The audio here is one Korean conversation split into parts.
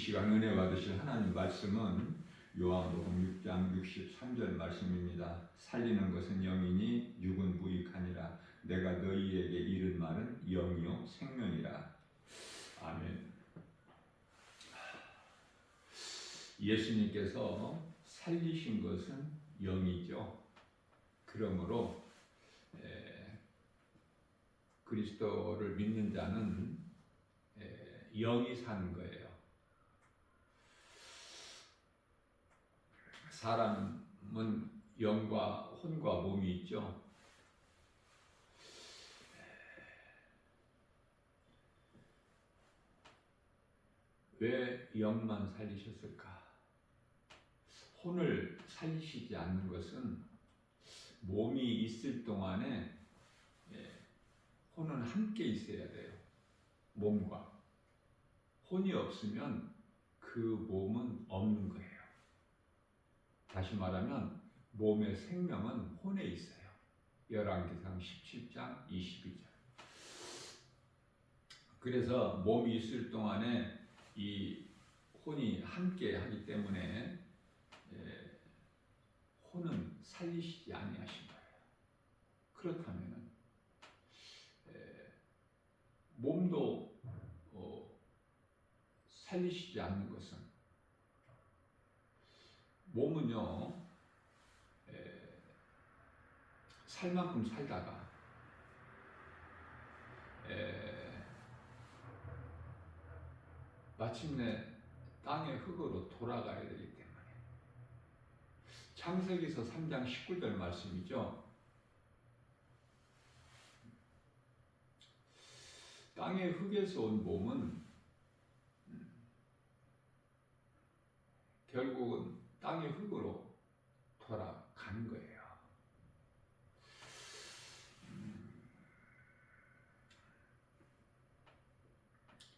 시간 은혜 받으실 하나님 말씀은 요한복음 6장 63절 말씀입니다. 살리는 것은 영이니 육은 무익하니라. 내가 너희에게 이른 말은 영이요 생명이라. 아멘. 예수님께서 살리신 것은 영이죠. 그러므로 그리스도를 믿는 자는 영이 사는 거예요. 사람은 영과 혼과 몸이 있죠. 왜 영만 살리셨을까? 혼을 살리시지 않는 것은 몸이 있을 동안에 혼은 함께 있어야 돼요. 몸과. 혼이 없으면 그 몸은 없는 거예요. 다시 말하면 몸의 생명은 혼에 있어요. 열왕기상 17장 22절. 그래서 몸이 있을 동안에 이 혼이 함께 하기 때문에 혼은 살리시지 아니하신 거예요. 그렇다면 몸도 살리시지 않는 것은, 몸은요 살 만큼 살다가 마침내 땅의 흙으로 돌아가야 되기 때문에, 창세기서 3장 19절 말씀이죠. 땅의 흙에서 온 몸은 결국은 땅의 흙으로 돌아가는 거예요.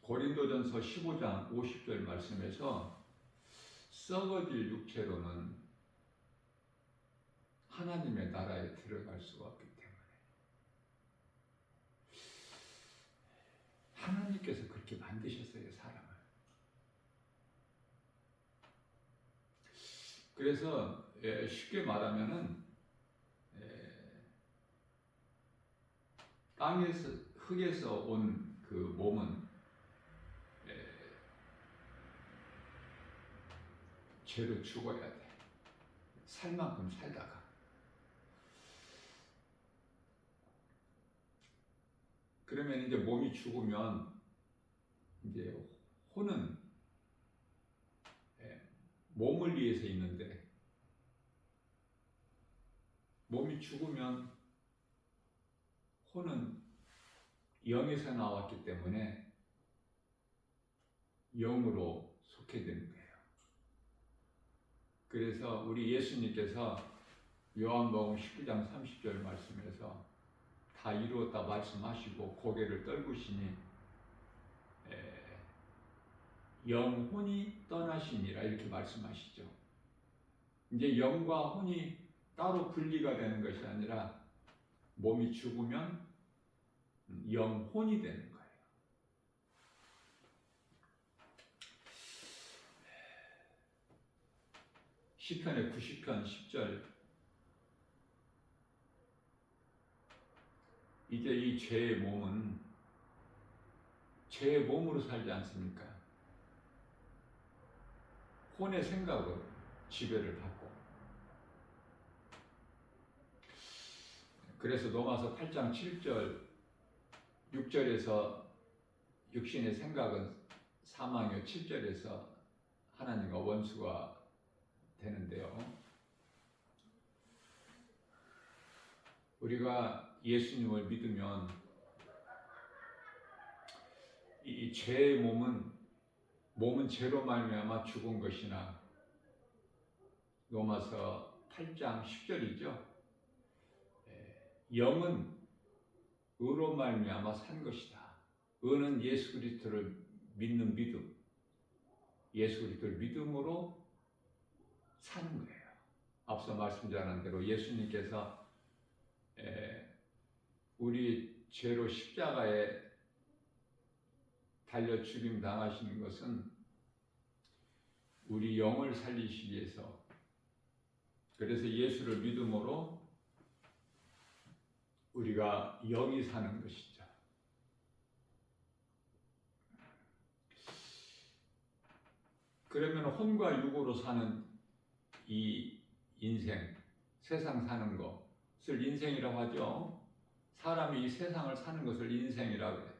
고린도전서 15장 50절 말씀에서 썩어질 육체로는 하나님의 나라에 들어갈 수가 없기 때문에, 하나님께서 그렇게 만드셨어요, 사람을. 그래서 쉽게 말하면은 땅에서, 흙에서 온 그 몸은 죄로 죽어야 돼. 살 만큼 살다가. 그러면 이제 몸이 죽으면 이제 혼은 몸을 위해서 있는데, 몸이 죽으면 혼은 영에서 나왔기 때문에 영으로 속해 되는 거예요. 그래서 우리 예수님께서 요한복음 19장 30절 말씀에서 다 이루었다 말씀하시고 고개를 떨구시니 영혼이 떠나시니라 이렇게 말씀하시죠. 이제 영과 혼이 따로 분리가 되는 것이 아니라 몸이 죽으면 영혼이 되는 거예요. 시편의 90편 10절, 이제 이 죄의 몸은 죄의 몸으로 살지 않습니까? 혼의 생각으로 지배를 받고. 그래서 로마서 8장 7절 6절에서 육신의 생각은 사망이요, 7절에서 하나님과 원수가 되는데요. 우리가 예수님을 믿으면 이 죄의 몸은 죄로 말미암아 죽은 것이나, 로마서 8장 10절이죠. 영은 의로 말미암아 산 것이다. 의는 예수 그리스도를 믿는 믿음, 예수 그리스도를 믿음으로 사는 거예요. 앞서 말씀드린 대로 예수님께서 우리 죄로 십자가에 달려 죽임 당하시는 것은 우리 영을 살리시기 위해서, 그래서 예수를 믿음으로 우리가 영이 사는 것이죠. 그러면 혼과 육으로 사는 이 인생, 세상 사는 것을 인생이라고 하죠. 사람이 이 세상을 사는 것을 인생이라고 해요.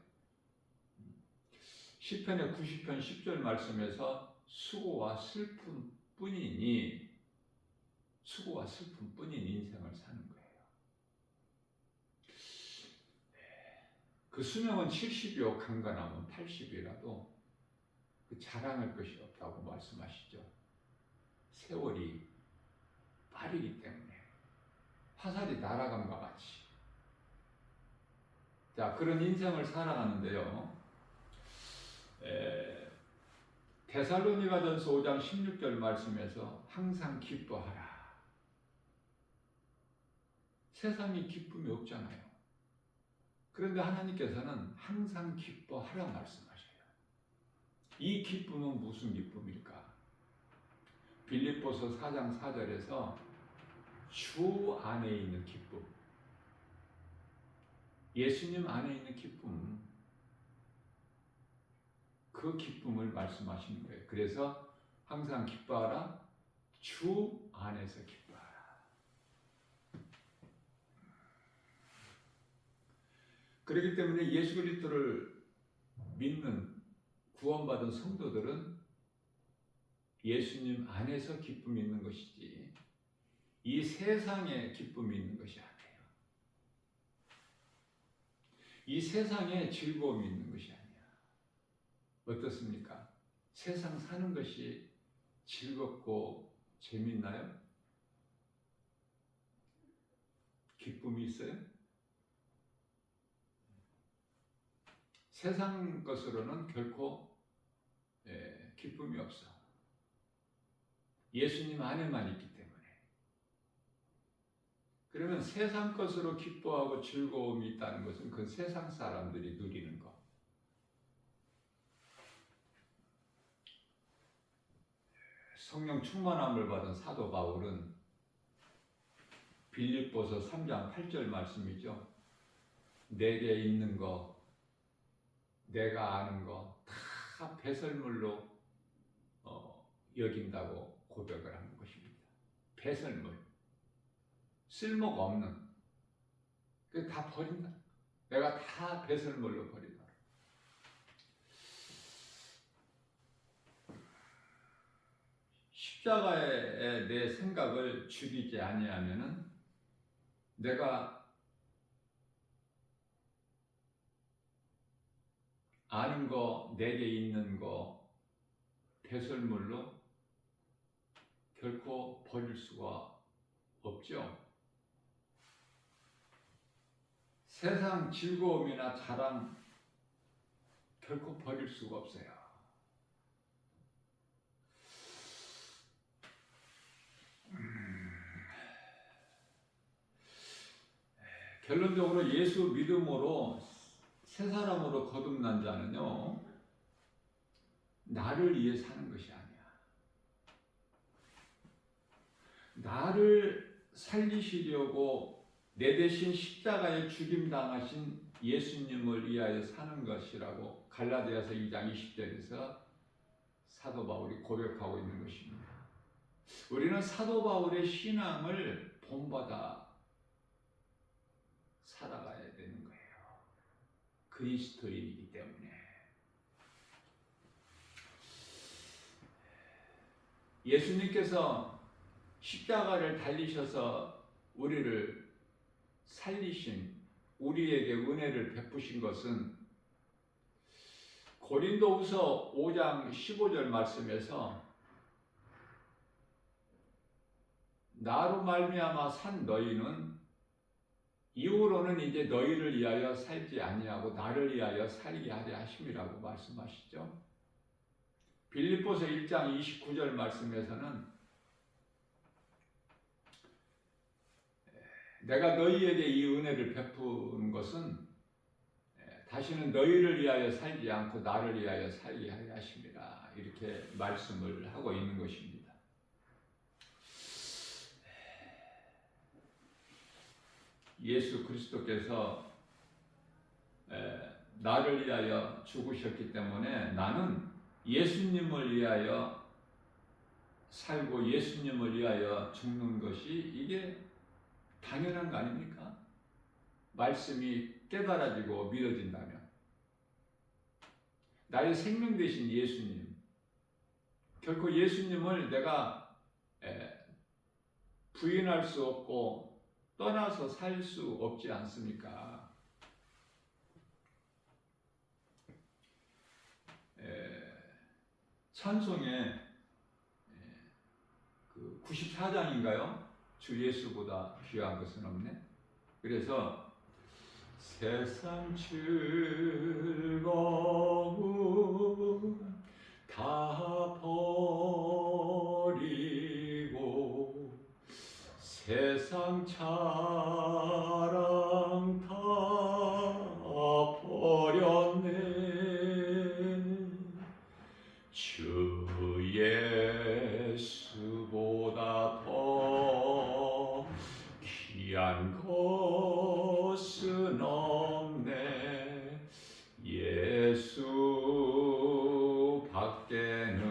시편의 90편 10절 말씀에서 수고와 슬픔뿐인 인생을 사는 거예요. 그 수명은 70이요 강건하면 80이라도 자랑할 것이 없다고 말씀하시죠. 세월이 빠르기 때문에 화살이 날아감과 같이. 자, 그런 인생을 살아가는데요. 데살로니가전서 5장 16절 말씀에서 항상 기뻐하라. 세상이 기쁨이 없잖아요. 그런데 하나님께서는 항상 기뻐하라 말씀하셔요. 이 기쁨은 무슨 기쁨일까? 빌립보서 4장 4절에서 주 안에 있는 기쁨, 예수님 안에 있는 기쁨, 그 기쁨을 말씀하시는 거예요. 그래서 항상 기뻐하라, 주 안에서 기뻐하라. 그렇기 때문에 예수 그리스도를 믿는 구원받은 성도들은 예수님 안에서 기쁨이 있는 것이지 이 세상에 기쁨이 있는 것이 아니에요. 이 세상에 즐거움이 있는 것이 아니야. 어떻습니까? 세상 사는 것이 즐겁고 재밌나요? 기쁨이 있어요? 세상 것으로는 결코 기쁨이 없어. 예수님 안에만 있기 때문에. 그러면 세상 것으로 기뻐하고 즐거움이 있다는 것은 그 세상 사람들이 누리는 것. 성령 충만함을 받은 사도 바울은 빌립보서 3장 8절 말씀이죠. 내게 있는 거, 내가 아는 거 다 배설물로 여긴다고 고백을 하는 것입니다. 배설물, 쓸모가 없는, 다 버린다. 내가 다 배설물로 버린다. 십자가에 내 생각을 죽이지 아니하면은 내가 아는 거, 내게 있는 거 배설물로 결코 버릴 수가 없죠. 세상 즐거움이나 자랑 결코 버릴 수가 없어요. 결론적으로 예수 믿음으로 새 사람으로 거듭난 자는요, 나를 위해 사는 것이 아니야. 나를 살리시려고 내 대신 십자가에 죽임당하신 예수님을 위하여 사는 것이라고 갈라디아서 2장 20절에서 사도 바울이 고백하고 있는 것입니다. 우리는 사도 바울의 신앙을 본받아 살아가야 되는 거예요. 그리스도인이기 때문에. 예수님께서 십자가를 달리셔서 우리를 살리신, 우리에게 은혜를 베푸신 것은 고린도후서 5장 15절 말씀에서 나로 말미암아 산 너희는 이후로는 이제 너희를 위하여 살지 아니하고 나를 위하여 살게 하려 하심이라고 말씀하시죠. 빌립보서 1장 29절 말씀에서는 내가 너희에게 이 은혜를 베푸는 것은 다시는 너희를 위하여 살지 않고 나를 위하여 살게 하려 하십니다. 이렇게 말씀을 하고 있는 것입니다. 예수 그리스도께서 나를 위하여 죽으셨기 때문에 나는 예수님을 위하여 살고 예수님을 위하여 죽는 것이 이게 당연한 거 아닙니까? 말씀이 깨달아지고 믿어진다면 나의 생명 되신 예수님, 결코 예수님을 내가 부인할 수 없고 떠나서 살 수 없지 않습니까? 찬송의 그 94장인가요? 주 예수보다 귀한 것은 없네. 그래서 세상 즐거움 다 버리고 세상 자랑 다 버렸네. 주 예수보다 더 귀한 것은 없네. 예수 밖에는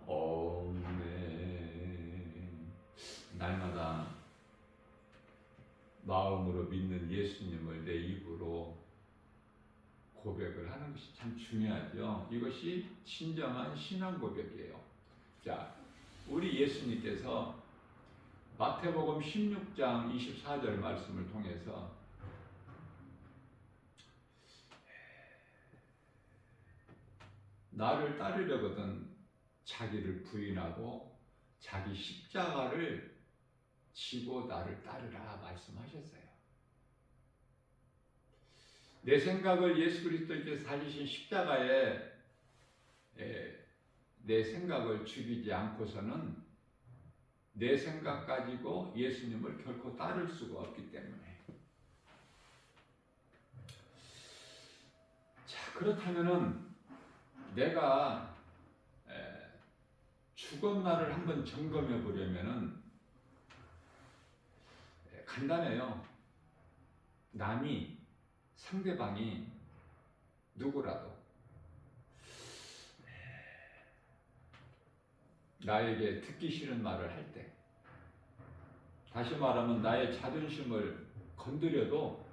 없네. 날마다 마음으로 믿는 예수님을 내 입으로 고백을 하는 것이 참 중요하죠. 이것이 진정한 신앙 고백이에요. 자, 우리 예수님께서 마태복음 16장 24절 말씀을 통해서 나를 따르려거든 자기를 부인하고 자기 십자가를 지고 나를 따르라 말씀하셨어요. 내 생각을 예수 그리스도께서 달리신 십자가에 내 생각을 죽이지 않고서는 내 생각 가지고 예수님을 결코 따를 수가 없기 때문에. 자, 그렇다면은 내가 죽었나를 한번 점검해 보려면은 간단해요. 남이 상대방이 누구라도 나에게 듣기 싫은 말을 할 때, 다시 말하면 나의 자존심을 건드려도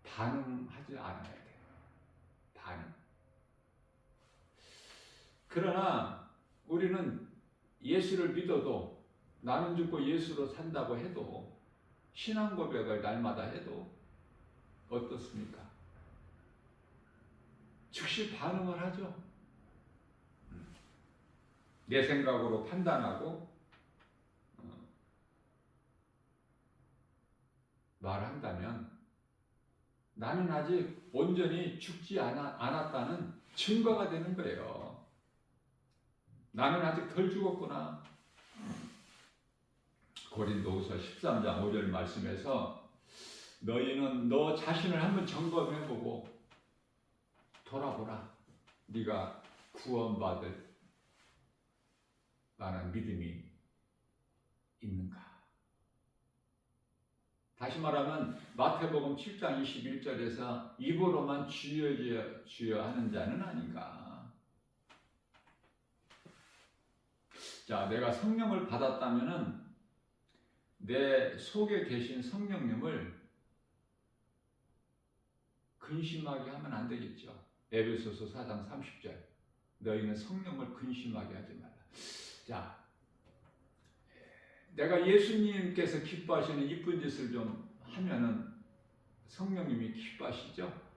반응하지 않아야 돼. 반응. 그러나 우리는 예수를 믿어도 나는 죽고 예수로 산다고 해도 신앙 고백을 날마다 해도 어떻습니까? 즉시 반응을 하죠. 내 생각으로 판단하고 말한다면 나는 아직 온전히 죽지 않았다는 증거가 되는 거예요. 나는 아직 덜 죽었구나. 고린도후서 13장 5절 말씀에서 너희는 너 자신을 한번 점검해보고 돌아보라. 네가 구원받을 만한 믿음이 있는가? 다시 말하면 마태복음 7장 21절에서 입으로만 주여 주여 하는 자는 아닌가? 자, 내가 성령을 받았다면은 내 속에 계신 성령님을 근심하게 하면 안 되겠죠. 에베소서 4장 30절. 너희는 성령을 근심하게 하지 말라. 자, 내가 예수님께서 기뻐하시는 이쁜 짓을 좀 하면은 성령님이 기뻐하시죠?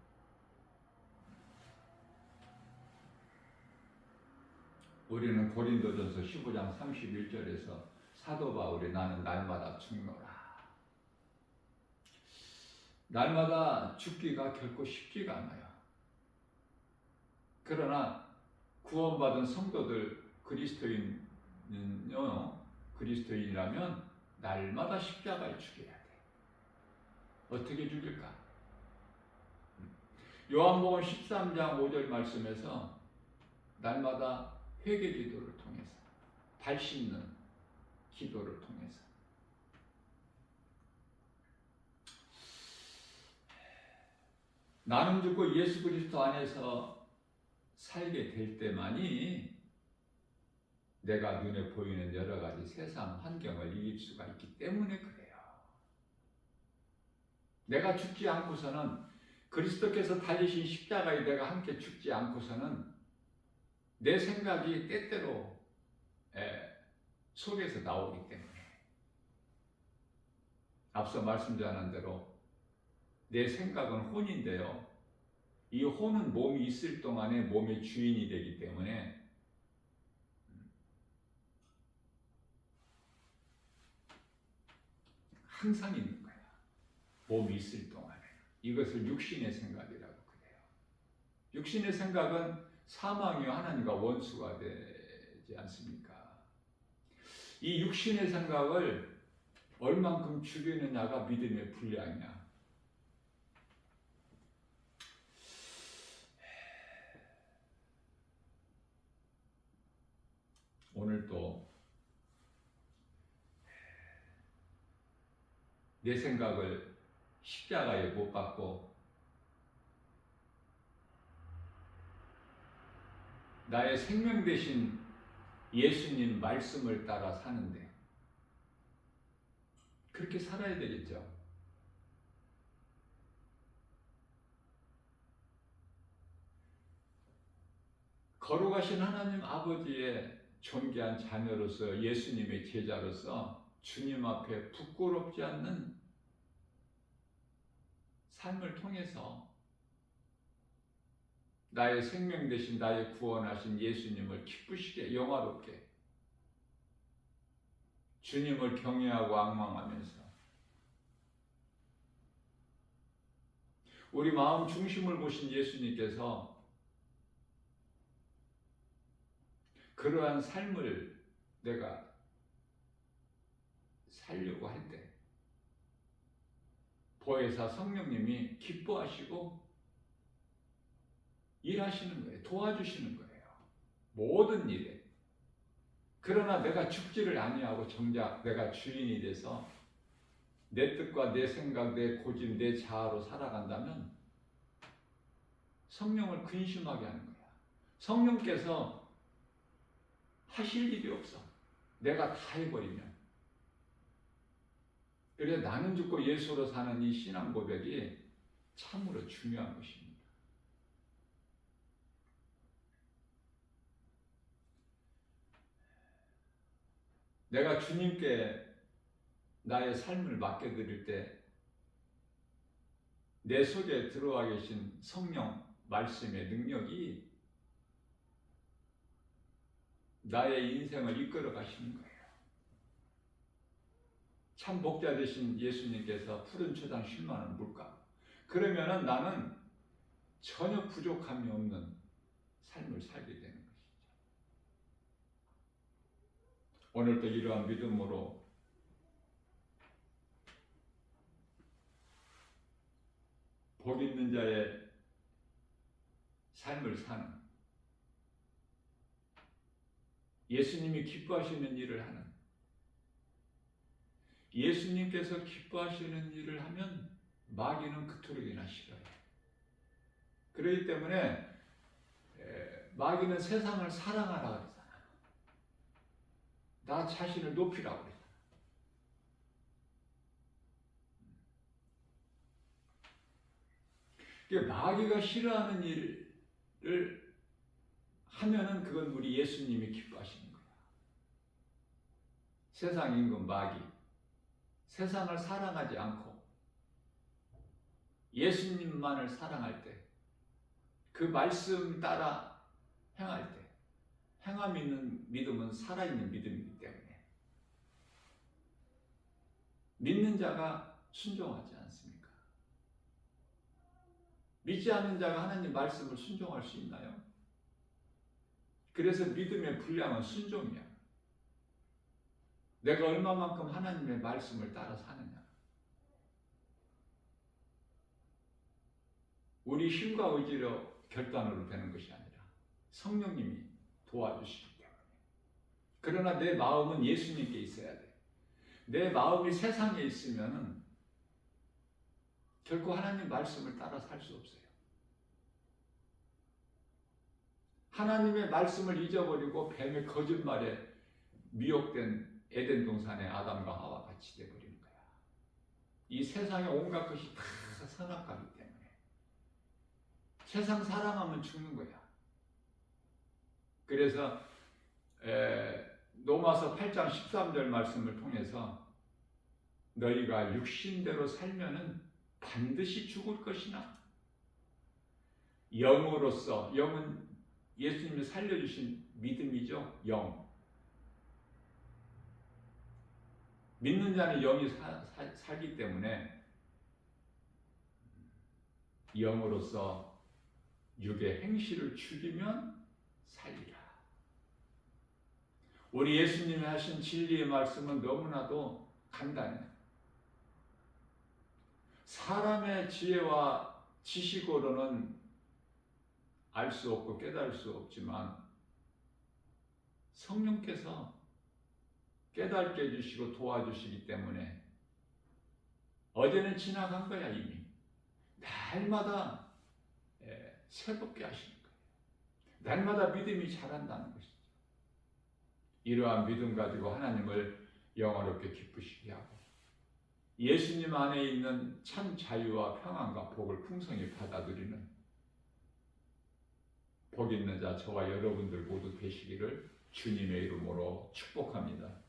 우리는 고린도전서 15장 31절에서 사도 바울이 나는 날마다 죽노라. 날마다 죽기가 결코 쉽지가 않아요. 그러나 구원받은 성도들 그리스도인이라면 날마다 십자가에 죽여야 돼. 어떻게 죽일까? 요한복음 13장 5절 말씀에서 날마다 회개 기도를 통해서 발 씻는 기도를 통해서 나는 죽고 예수 그리스도 안에서 살게 될 때만이 내가 눈에 보이는 여러 가지 세상 환경을 이길 수가 있기 때문에 그래요. 내가 죽지 않고서는, 그리스도께서 달리신 십자가에 내가 함께 죽지 않고서는 내 생각이 때때로 속에서 나오기 때문에, 앞서 말씀드린 대로 내 생각은 혼인데요, 이 혼은 몸이 있을 동안에 몸의 주인이 되기 때문에 항상 있는 거야. 몸이 있을 동안에. 이것을 육신의 생각이라고 그래요. 육신의 생각은 사망이요 하나님과 원수가 되지 않습니까? 이 육신의 생각을 얼만큼 죽이느냐가 믿음의 분량이야. 오늘도 내 생각을 십자가에 못 박고 나의 생명 되신 예수님 말씀을 따라 사는데, 그렇게 살아야 되겠죠. 거룩하신 하나님 아버지의 존귀한 자녀로서, 예수님의 제자로서 주님 앞에 부끄럽지 않는 삶을 통해서 나의 생명 되신, 나의 구원하신 예수님을 기쁘시게, 영화롭게, 주님을 경외하고 앙망하면서 우리 마음 중심을 보신 예수님께서 그러한 삶을 내가 살려고 할 때 보혜사 성령님이 기뻐하시고 일하시는 거예요. 도와주시는 거예요. 모든 일에. 그러나 내가 죽지를 아니하고 정작 내가 주인이 돼서 내 뜻과 내 생각, 내 고집, 내 자아로 살아간다면 성령을 근심하게 하는 거야. 성령께서 하실 일이 없어. 내가 다 해버리면. 그래서 나는 죽고 예수로 사는 이 신앙 고백이 참으로 중요한 것입니다. 내가 주님께 나의 삶을 맡겨드릴 때 내 속에 들어와 계신 성령 말씀의 능력이 나의 인생을 이끌어 가시는 거예요. 참 목자 되신 예수님께서 푸른 초장 쉴만한 물가. 그러면은 나는 전혀 부족함이 없는 삶을 살게 되는 것이죠. 오늘도 이러한 믿음으로 복 있는 자의 삶을 사는, 예수님이 기뻐하시는 일을 하는, 예수님께서 기뻐하시는 일을 하면 마귀는 그토록이나 싫어요. 그렇기 때문에 마귀는 세상을 사랑하라 그러잖아. 나 자신을 높이라고 그러잖아. 마귀가 싫어하는 일을 하면은 그건 우리 예수님이 기뻐하시는 거야. 세상 임금 마귀, 세상을 사랑하지 않고 예수님만을 사랑할 때, 그 말씀 따라 행할 때, 행함 있는 믿음은 살아있는 믿음이기 때문에 믿는 자가 순종하지 않습니까? 믿지 않는 자가 하나님 말씀을 순종할 수 있나요? 그래서 믿음의 분량은 순종이야. 내가 얼마만큼 하나님의 말씀을 따라 사느냐. 우리 힘과 의지로 결단으로 되는 것이 아니라 성령님이 도와주시기 때문에. 그러나 내 마음은 예수님께 있어야 돼. 내 마음이 세상에 있으면 결코 하나님 말씀을 따라 살 수 없어요. 하나님의 말씀을 잊어버리고 뱀의 거짓말에 미혹된 에덴 동산의 아담과 하와 같이 되어버리는 거야. 이 세상의 온갖 것이 다 선악과이기 때문에 세상 사랑하면 죽는 거야. 그래서 로마서 8장 13절 말씀을 통해서 너희가 육신대로 살면은 반드시 죽을 것이나 영으로서, 영은 예수님이 살려주신 믿음이죠. 영. 믿는 자는 영이 살기 때문에 영으로서 육의 행실을 죽이면 살리라. 우리 예수님이 하신 진리의 말씀은 너무나도 간단해요. 사람의 지혜와 지식으로는 알 수 없고 깨달을 수 없지만 성령께서 깨닫게 해주시고 도와주시기 때문에 어제는 지나간 거야 이미. 날마다 새롭게 하시는 거예요. 날마다 믿음이 자란다는 것이죠. 이러한 믿음 가지고 하나님을 영화롭게 기쁘시게 하고 예수님 안에 있는 참 자유와 평안과 복을 풍성히 받아들이는 복 있는 자 저와 여러분들 모두 되시기를 주님의 이름으로 축복합니다.